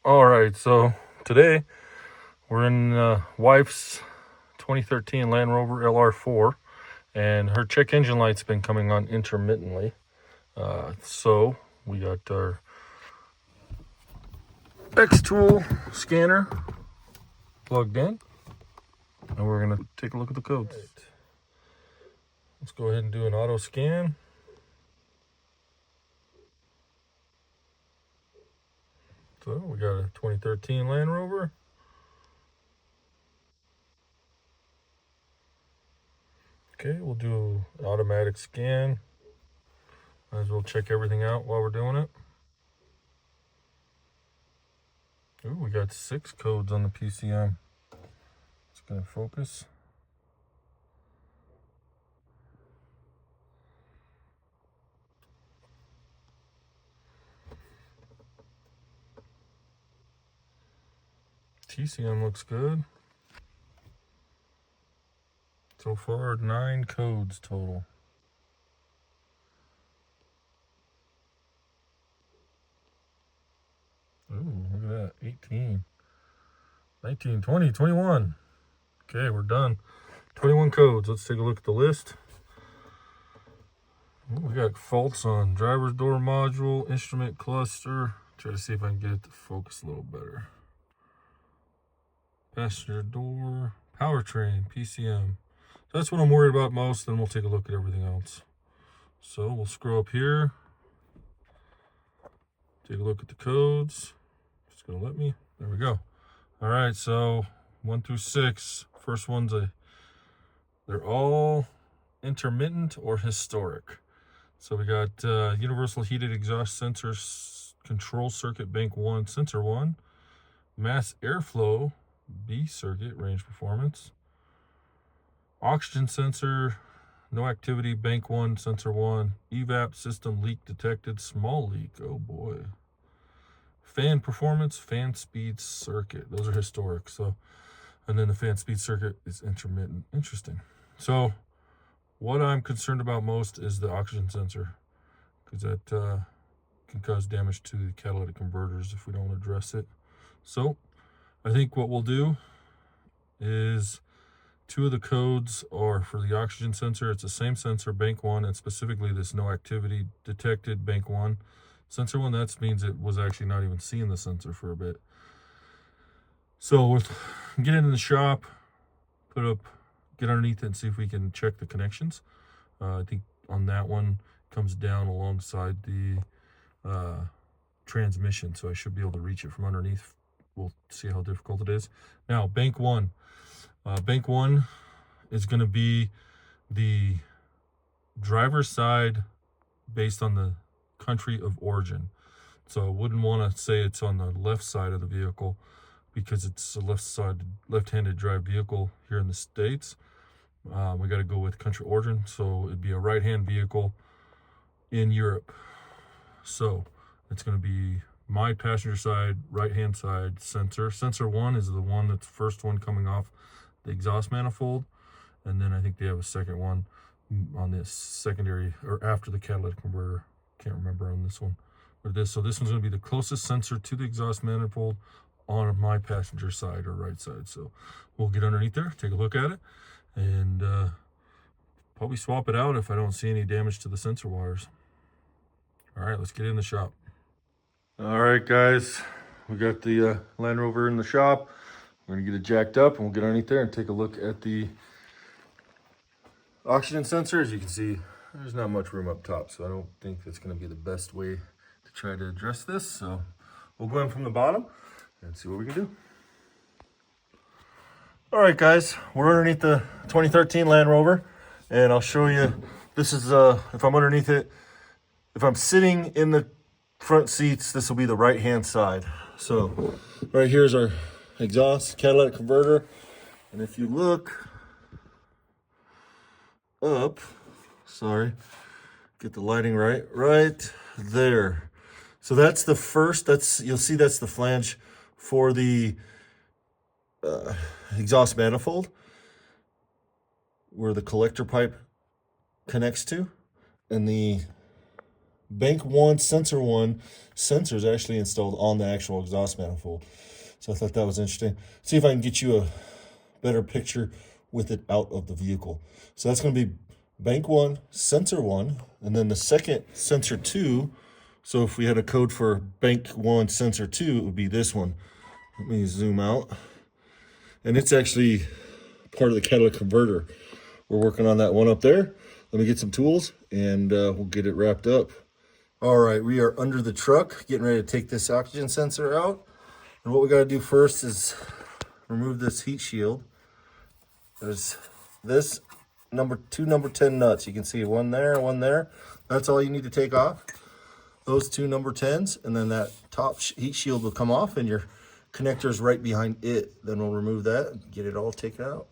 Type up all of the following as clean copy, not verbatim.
All right, so today we're in wife's 2013 Land Rover LR4, and her check engine light's been coming on intermittently. So we got our X-Tool scanner plugged in, and we're gonna take a look at the codes. Right. Let's go ahead and do an auto scan. So we got a 2013 Land Rover. Okay, we'll do an automatic scan. Might as well check everything out while we're doing it. Ooh, we got 6 codes on the PCM. It's gonna focus. TCM looks good. So far, 9 codes total. Ooh, look at that. 18, 19, 20, 21. Okay, we're done. 21 codes. Let's take a look at the list. Ooh, we got faults on driver's door module, instrument cluster. Try to see if I can get it to focus a little better. Passenger door, powertrain, PCM. So that's what I'm worried about most. Then we'll take a look at everything else. So we'll scroll up here. Take a look at the codes. It's gonna let me. There we go. All right, so 1 through 6. First one's they're all intermittent or historic. So we got universal heated exhaust sensor control circuit bank 1, sensor 1, mass airflow B circuit range performance, oxygen sensor no activity bank 1, sensor 1, evap system leak detected, small leak, oh boy. Fan performance, fan speed circuit, those are historic. So, and then the fan speed circuit is intermittent. Interesting. So what I'm concerned about most is the oxygen sensor, because that can cause damage to the catalytic converters if we don't address it. So I think what we'll do is 2 of the codes are for the oxygen sensor. It's the same sensor, bank 1, and specifically this no activity detected bank 1. Sensor 1, that means it was actually not even seeing the sensor for a bit. So we'll get in the shop, get underneath it and see if we can check the connections. I think on that one comes down alongside the transmission, so I should be able to reach it from underneath. We'll see how difficult it is. Now, bank 1. Bank 1 is going to be the driver's side based on the country of origin. So I wouldn't want to say it's on the left side of the vehicle because it's a left-handed drive vehicle here in the States. We got to go with country origin, so it'd be a right-hand vehicle in Europe. So it's going to be my passenger side, right-hand side sensor. Sensor 1 is the one that's the first one coming off the exhaust manifold, and then I think they have a second one on this secondary or after the catalytic converter. Can't remember on this one or this. So this one's going to be the closest sensor to the exhaust manifold on my passenger side or right side. So we'll get underneath there, take a look at it, and probably swap it out if I don't see any damage to the sensor wires. All right, let's get in the shop. All right, guys, we got the Land Rover in the shop. We're gonna get it jacked up and we'll get underneath there and take a look at the oxygen sensor. As you can see, there's not much room up top, so I don't think that's gonna be the best way to try to address this. So we'll go in from the bottom and see what we can do. All right, guys, we're underneath the 2013 Land Rover, and I'll show you. This is if I'm underneath it, if I'm sitting in the front seats, this will be the right-hand side. So right here's our exhaust catalytic converter, and if you look up, sorry, get the lighting right there. So that's the first, you'll see that's the flange for the exhaust manifold where the collector pipe connects to, and the bank one, sensor one sensors actually installed on the actual exhaust manifold. So I thought that was interesting. See if I can get you a better picture with it out of the vehicle. So that's going to be bank one, sensor one, and then the second sensor two. So if we had a code for bank one, sensor two, it would be this one. Let me zoom out. And it's actually part of the catalytic converter. We're working on that one up there. Let me get some tools and we'll get it wrapped up. All right, we are under the truck getting ready to take this oxygen sensor out. And what we got to do first is remove this heat shield. There's this number 10 nuts. You can see one there, one there. That's all you need to take off. Those two number 10s, and then that top heat shield will come off and your connector is right behind it. Then we'll remove that and get it all taken out.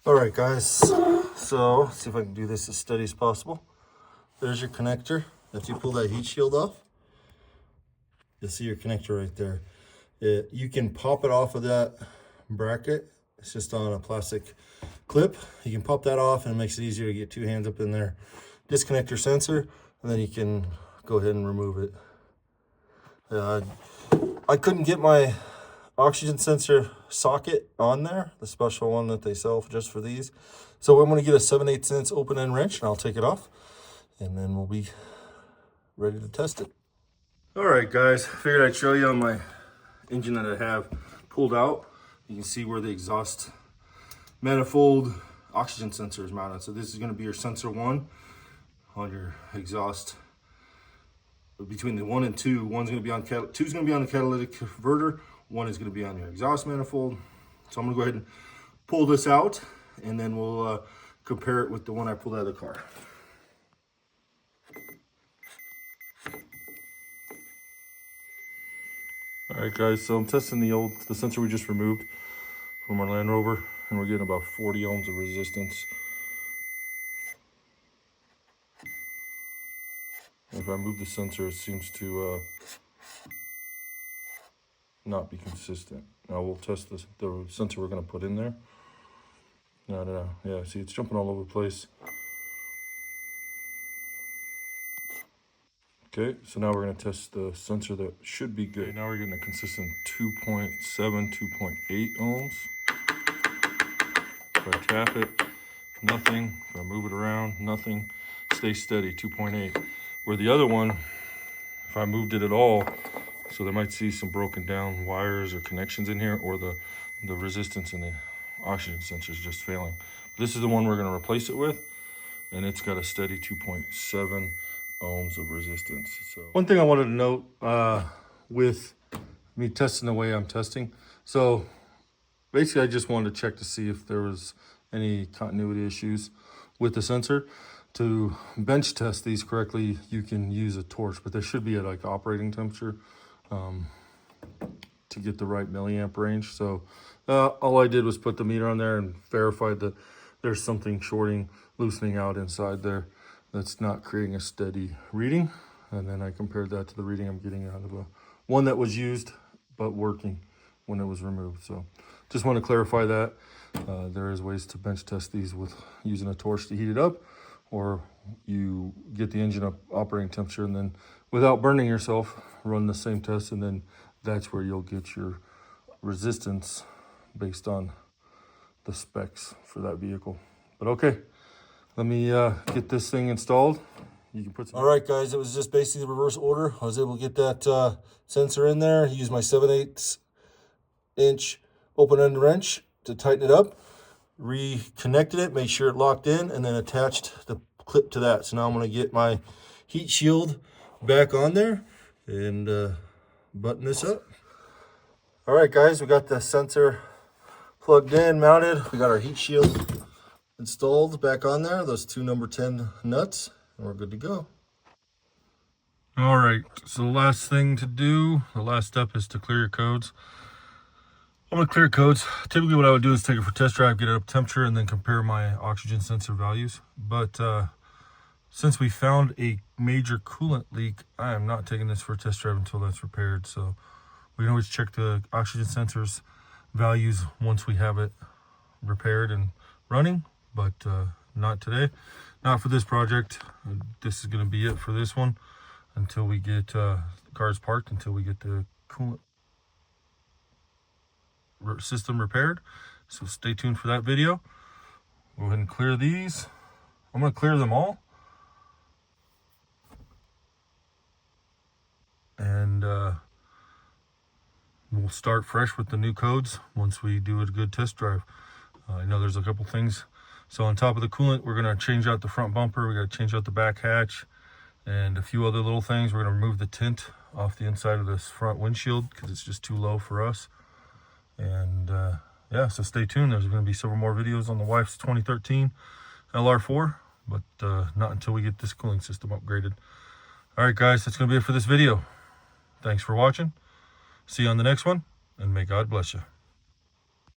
All right, guys, so let's see if I can do this as steady as possible. There's your connector. If you pull that heat shield off, you'll see your connector right there. You can pop it off of that bracket. It's just on a plastic clip. You can pop that off and it makes it easier to get two hands up in there. Disconnect your sensor and then you can go ahead and remove it. I couldn't get my oxygen sensor socket on there, the special one that they sell just for these. So I'm going to get a 7/8" open end wrench and I'll take it off and then we'll be ready to test it. All right, guys, figured I'd show you on my engine that I have pulled out. You can see where the exhaust manifold oxygen sensor is mounted. So this is going to be your sensor one on your exhaust. Between the 1 and 2, one's going to be on two's going to be on the catalytic converter. One is going to be on your exhaust manifold. So I'm going to go ahead and pull this out, and then we'll compare it with the one I pulled out of the car. All right, guys, so I'm testing the sensor we just removed from our Land Rover, and we're getting about 40 ohms of resistance. If I move the sensor, it seems to not be consistent. Now we'll test the sensor we're going to put in there. No. Yeah, see, it's jumping all over the place. Okay, so now we're going to test the sensor that should be good. Okay, now we're getting a consistent 2.7, 2.8 ohms. If I tap it, nothing. If I move it around, nothing. Stay steady, 2.8. Where the other one, if I moved it at all, so there might see some broken down wires or connections in here, or the resistance in the oxygen sensor is just failing. This is the one we're going to replace it with, and it's got a steady 2.7 ohms of resistance. So one thing I wanted to note with me testing the way I'm testing. So basically I just wanted to check to see if there was any continuity issues with the sensor. To bench test these correctly, you can use a torch, but there should be a like operating temperature to get the right milliamp range. So all I did was put the meter on there and verified that there's something shorting, loosening out inside there that's not creating a steady reading. And then I compared that to the reading I'm getting out of one that was used but working when it was removed. So just want to clarify that. There is ways to bench test these with using a torch to heat it up, or you get the engine up operating temperature and then without burning yourself, run the same test, and then that's where you'll get your resistance based on the specs for that vehicle. But okay, let me get this thing installed. You can put some... All right, guys, it was just basically the reverse order. I was able to get that sensor in there, use my 7/8" open-end wrench to tighten it up, reconnected it, made sure it locked in, and then attached the clip to that. So now I'm going to get my heat shield back on there and button this up. All right, guys, we got the sensor plugged in, mounted. We got our heat shield installed back on there, those two number 10 nuts, and we're good to go. All right, so the last thing to do, the last step is to clear your codes. I'm going to clear codes. Typically what I would do is take it for test drive, get it up temperature, and then compare my oxygen sensor values. But since we found a major coolant leak, I am not taking this for a test drive until that's repaired. So we can always check the oxygen sensor's values once we have it repaired and running, but not today. not for this project. This is going to be it for this one until we get the cars parked, until we get the coolant system repaired. So stay tuned for that video. Go ahead and clear these. I'm going to clear them all. And we'll start fresh with the new codes once we do a good test drive. I know there's a couple things. So on top of the coolant, we're going to change out the front bumper. We got to change out the back hatch and a few other little things. We're going to remove the tint off the inside of this front windshield because it's just too low for us. And yeah, so stay tuned. There's going to be several more videos on the wife's 2013 LR4, but not until we get this cooling system upgraded. All right, guys, that's going to be it for this video. Thanks for watching. See you on the next one, and may God bless you.